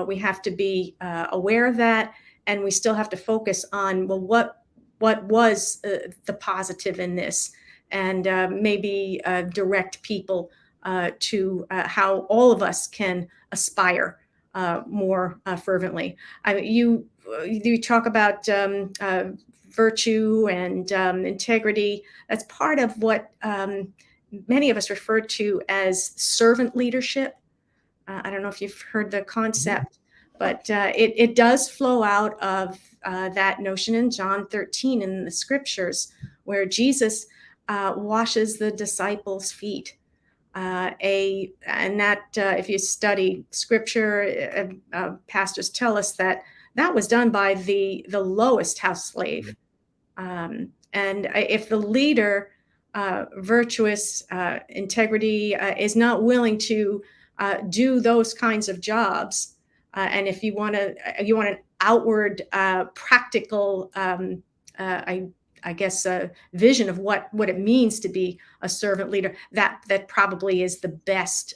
we have to be aware of that, and we still have to focus on, well, what was the positive in this, and maybe direct people to how all of us can aspire more fervently. You talk about virtue and integrity. That's part of what many of us refer to as servant leadership. I don't know if you've heard the concept, but it does flow out of that notion in John 13 in the scriptures, where Jesus washes the disciples' feet. If you study scripture, pastors tell us that was done by the lowest house slave. And if the leader, virtuous, integrity, is not willing to do those kinds of jobs, and if you want an outward, practical, I guess, a vision of what it means to be a servant leader, that probably is the best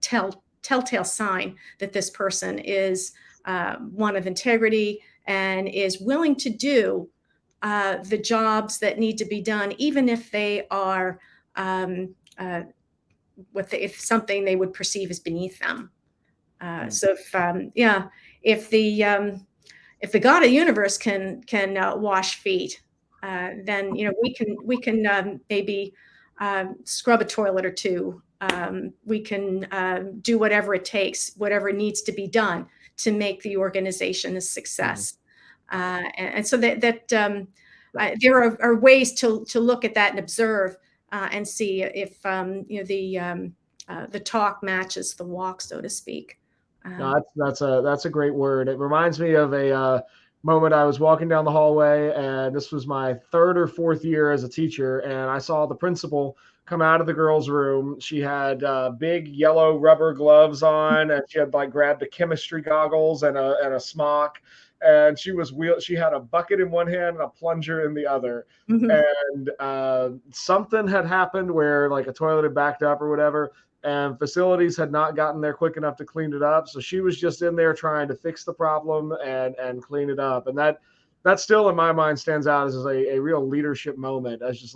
telltale sign that this person is one of integrity and is willing to do the jobs that need to be done, even if they are if something they would perceive as beneath them. So if the God of the universe can wash feet, then we can maybe scrub a toilet or two. We can do whatever it takes, whatever needs to be done to make the organization a success. And so that there are ways to look at that and observe and see if the talk matches the walk, so to speak.
No, that's a great word. It reminds me of a moment. I was walking down the hallway, and this was my third or fourth year as a teacher, and I saw the principal come out of the girls' room. She had big yellow rubber gloves on, and she had grabbed the chemistry goggles and a smock, and she had a bucket in one hand and a plunger in the other. And something had happened where a toilet had backed up or whatever, and facilities had not gotten there quick enough to clean it up. So she was just in there trying to fix the problem and clean it up. And that still in my mind stands out as a real leadership moment. As just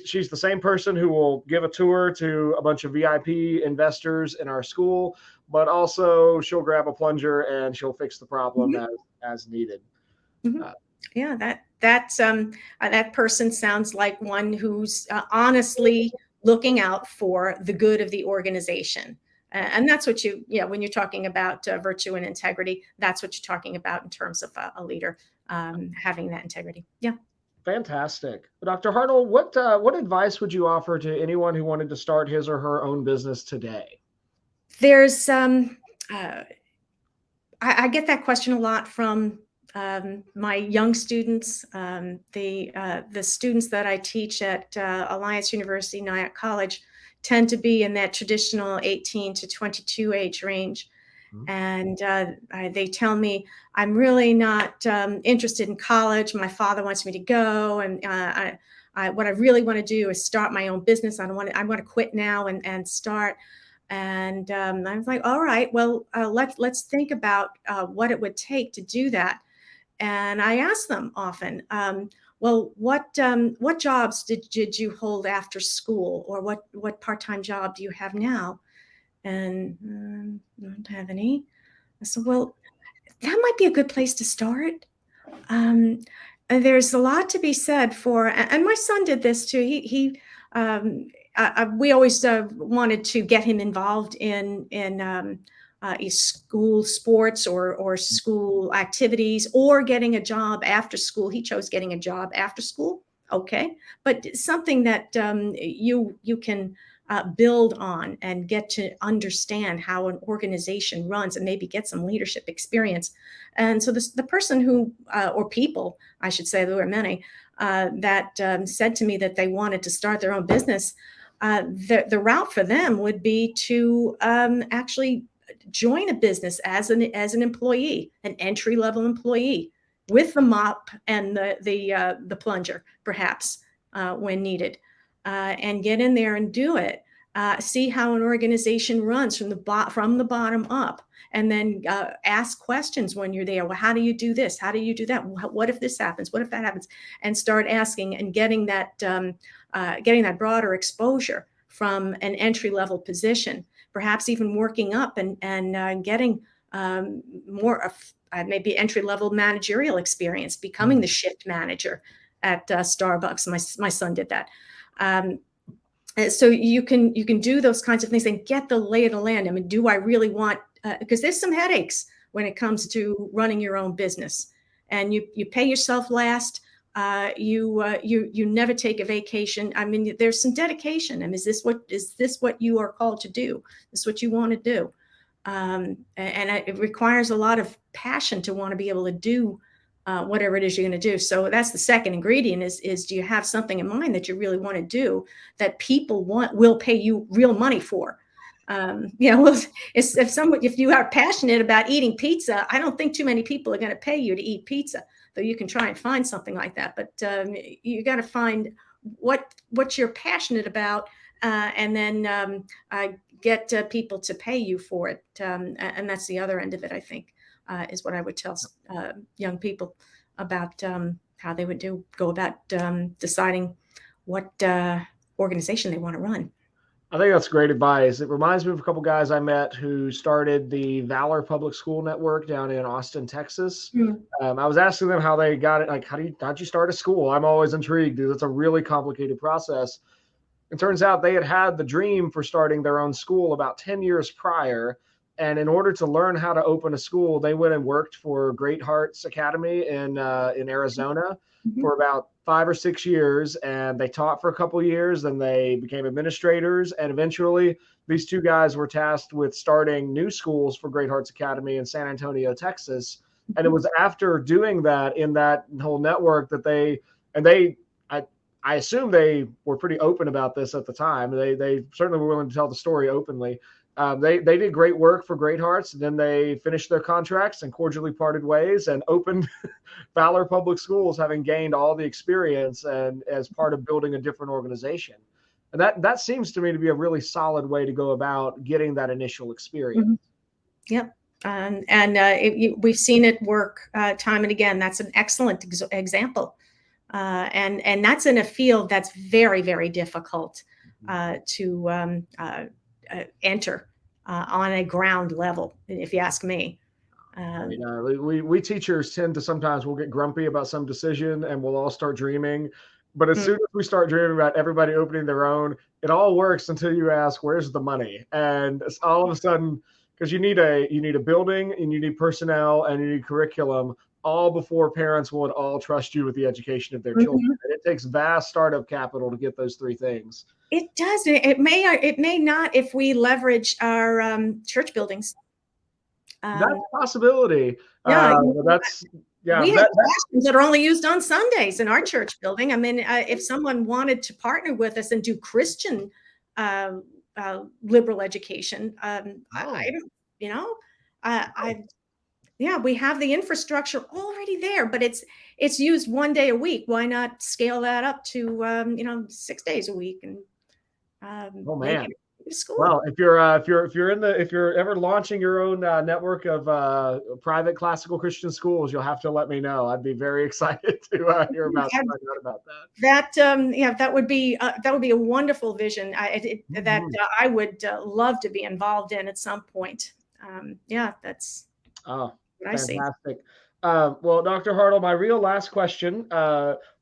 she's the same person who will give a tour to a bunch of VIP investors in our school, but also she'll grab a plunger and she'll fix the problem as needed.
That person sounds like one who's honestly looking out for the good of the organization. And that's what when you're talking about virtue and integrity, that's what you're talking about in terms of a leader having that integrity. Yeah.
Fantastic. Dr. Hartl, what advice would you offer to anyone who wanted to start his or her own business today?
There's, I get that question a lot from my young students, the students that I teach at Alliance University, Nyack College, tend to be in that traditional 18 to 22 age range. And they tell me, I'm really not interested in college. My father wants me to go. And what I really want to do is start my own business. I want to quit now and start. And I was like, all right, well, let's think about what it would take to do that. And I ask them often, well, what jobs did you hold after school, or what part-time job do you have now? And I don't have any. I said, well, that might be a good place to start. And there's a lot to be said for, and my son did this too. We always wanted to get him involved in school sports or school activities or getting a job after school. He chose getting a job after school. Okay, but something that you can build on and get to understand how an organization runs and maybe get some leadership experience. And so the person who, or people, I should say, there were many, that said to me that they wanted to start their own business, the route for them would be to actually join a business as an employee, an entry-level employee, with the mop and the plunger, perhaps, when needed, and get in there and do it. See how an organization runs from the bottom up, and then ask questions when you're there. Well, how do you do this? How do you do that? What if this happens? What if that happens? And start asking and getting that broader exposure from an entry-level position, perhaps even working up and getting more of maybe entry-level managerial experience, becoming the shift manager at Starbucks. My son did that. So you can do those kinds of things and get the lay of the land. I mean, do I really want, because there's some headaches when it comes to running your own business, and you pay yourself last. You never take a vacation. I mean, there's some dedication. I mean, is this what you are called to do? Is this what you want to do? And it requires a lot of passion to want to be able to do whatever it is you're going to do. So that's the second ingredient is do you have something in mind that you really want to do that people will pay you real money for? If you are passionate about eating pizza, I don't think too many people are going to pay you to eat pizza, though you can try and find something like that. But you got to find what you're passionate about, and then get people to pay you for it. And that's the other end of it, I think, is what I would tell young people about how they would go about deciding what organization they want to run.
I think that's great advice. It reminds me of a couple guys I met who started the Valor Public School Network down in Austin, Texas. I was asking them how they got it. Like, how'd you start a school? I'm always intrigued, dude. It's a really complicated process. It turns out they had the dream for starting their own school about 10 years prior. And in order to learn how to open a school, they went and worked for Great Hearts Academy in Arizona for about 5 or 6 years. And they taught for a couple of years, then they became administrators. And eventually these two guys were tasked with starting new schools for Great Hearts Academy in San Antonio, Texas. And it was after doing that in that whole network that I assume they were pretty open about this at the time. They certainly were willing to tell the story openly. They did great work for Great Hearts, and then they finished their contracts and cordially parted ways and opened Valor Public Schools, having gained all the experience and as part of building a different organization. And that seems to me to be a really solid way to go about getting that initial experience.
Yep. We've seen it work time and again. That's an excellent example. And that's in a field that's very, very difficult to enter on a ground level, if you ask me.
We teachers tend to sometimes we'll get grumpy about some decision and we'll all start dreaming. But as soon as we start dreaming about everybody opening their own, it all works until you ask, where's the money? And all of a sudden, because you need a building and you need personnel and you need curriculum, all before parents would all trust you with the education of their children. And it takes vast startup capital to get those three things.
It does. It may not if we leverage our church buildings.
That's a possibility. We
have classrooms that are only used on Sundays in our church building. I mean, if someone wanted to partner with us and do Christian liberal education, we have the infrastructure already there, but it's used one day a week. Why not scale that up to 6 days a week? And school.
Well, if you're ever launching your own network of private classical Christian schools, you'll have to let me know. I'd be very excited to hear about that.
That would be a wonderful vision that I would love to be involved in at some point. That's.
Oh,
what I see.
Fantastic. Well, Dr. Hartl, my real last question,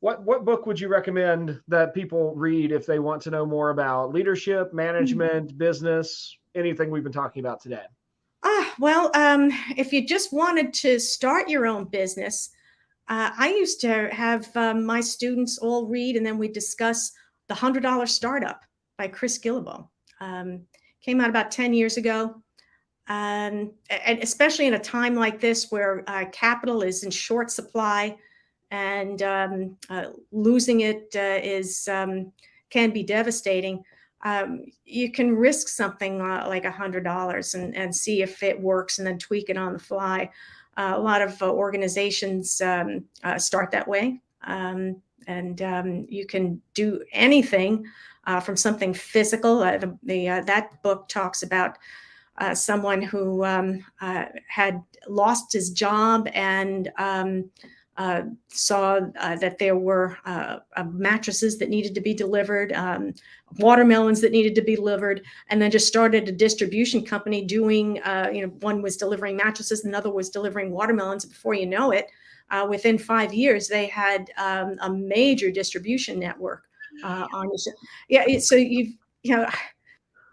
what book would you recommend that people read if they want to know more about leadership, management, business, anything we've been talking about today?
Well, if you just wanted to start your own business, I used to have my students all read, and then we discuss The $100 Startup by Chris Guillebeau. Came out about 10 years ago. And especially in a time like this where capital is in short supply, and losing it can be devastating. You can risk something like $100 and see if it works, and then tweak it on the fly. A lot of organizations start that way, and you can do anything from something physical. That book talks about someone who had lost his job and saw that there were mattresses that needed to be delivered, watermelons that needed to be delivered, and then just started a distribution company doing, one was delivering mattresses, another was delivering watermelons. Before you know it, within 5 years, they had a major distribution network on it. Yeah, so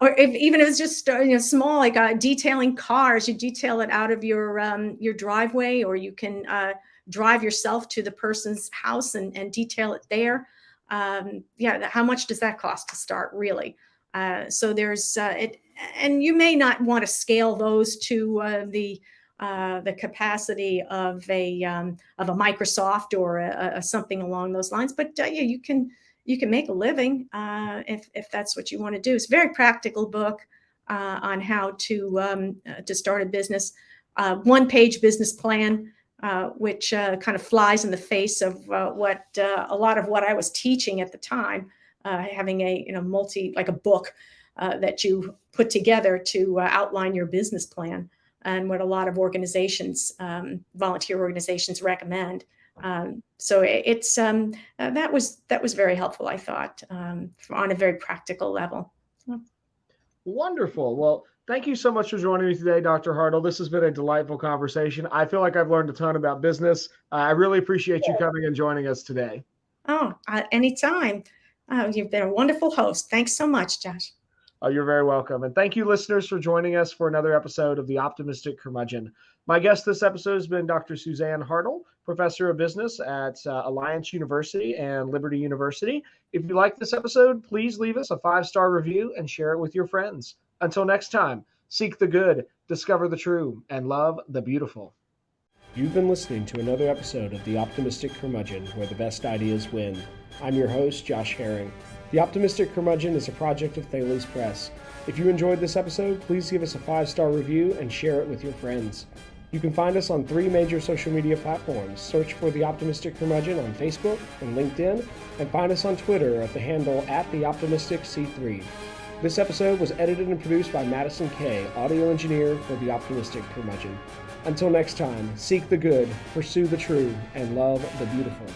or even if it's just small, like detailing cars, you detail it out of your driveway, or you can drive yourself to the person's house and detail it there. How much does that cost to start, really? So there's it, and you may not want to scale those to the capacity of a Microsoft or a something along those lines, but you can make a living if that's what you want to do. It's a very practical book on how to start a business. One-page business plan, which kind of flies in the face of what a lot of what I was teaching at the time. Having a like a book that you put together to outline your business plan, and what a lot of organizations, volunteer organizations, recommend. So it's that was very helpful, I thought, on a very practical level.
Wonderful. Well, thank you so much for joining me today, Dr. Hartl. This has been a delightful conversation. I feel like I've learned a ton about business. I really appreciate you coming and joining us today.
Oh, anytime. You've been a wonderful host. Thanks so much, Josh.
Oh, you're very welcome. And thank you, listeners, for joining us for another episode of The Optimistic Curmudgeon. My guest this episode has been Dr. Susanne Hartl, professor of business at Alliance University and Liberty University. If you like this episode, please leave us a 5-star review and share it with your friends. Until next time, seek the good, discover the true, and love the beautiful. You've been listening to another episode of The Optimistic Curmudgeon, where the best ideas win. I'm your host, Josh Herring. The Optimistic Curmudgeon is a project of Thales Press. If you enjoyed this episode, please give us a 5-star review and share it with your friends. You can find us on 3 major social media platforms. Search for The Optimistic Curmudgeon on Facebook and LinkedIn, and find us on Twitter at the handle @TheOptimisticC3. This episode was edited and produced by Madison Kay, audio engineer for The Optimistic Curmudgeon. Until next time, seek the good, pursue the true, and love the beautiful.